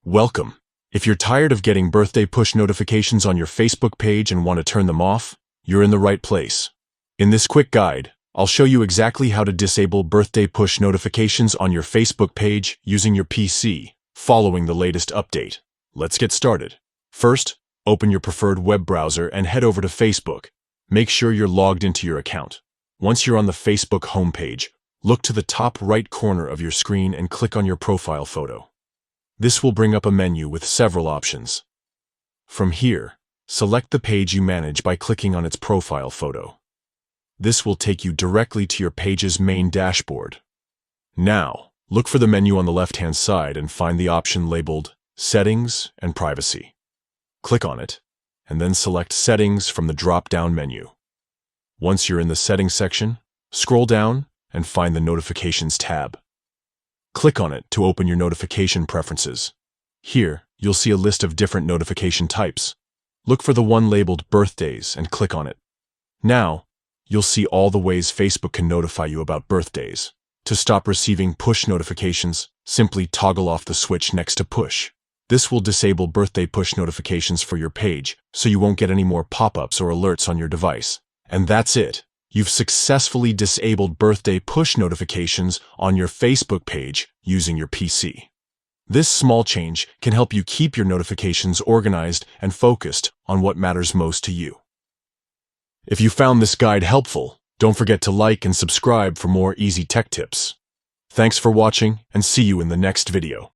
Welcome. If you're tired of getting birthday push notifications on your Facebook page and want to turn them off, you're in the right place. In this quick guide, I'll show you exactly how to disable birthday push notifications on your Facebook page using your PC, following the latest update. Let's get started. First, open your preferred web browser and head over to Facebook. Make sure you're logged into your account. Once you're on the Facebook homepage, look to the top right corner of your screen and click on your profile photo. This will bring up a menu with several options. From here, select the page you manage by clicking on its profile photo. This will take you directly to your page's main dashboard. Now, look for the menu on the left-hand side and find the option labeled Settings and Privacy. Click on it, and then select Settings from the drop-down menu. Once you're in the Settings section, scroll down and find the Notifications tab. Click on it to open your notification preferences. Here, you'll see a list of different notification types. Look for the one labeled Birthdays and click on it. Now, you'll see all the ways Facebook can notify you about birthdays. To stop receiving push notifications, simply toggle off the switch next to Push. This will disable birthday push notifications for your page, so you won't get any more pop-ups or alerts on your device. And that's it. You've successfully disabled birthday push notifications on your Facebook page using your PC. This small change can help you keep your notifications organized and focused on what matters most to you. If you found this guide helpful, don't forget to like and subscribe for more easy tech tips. Thanks for watching, and see you in the next video.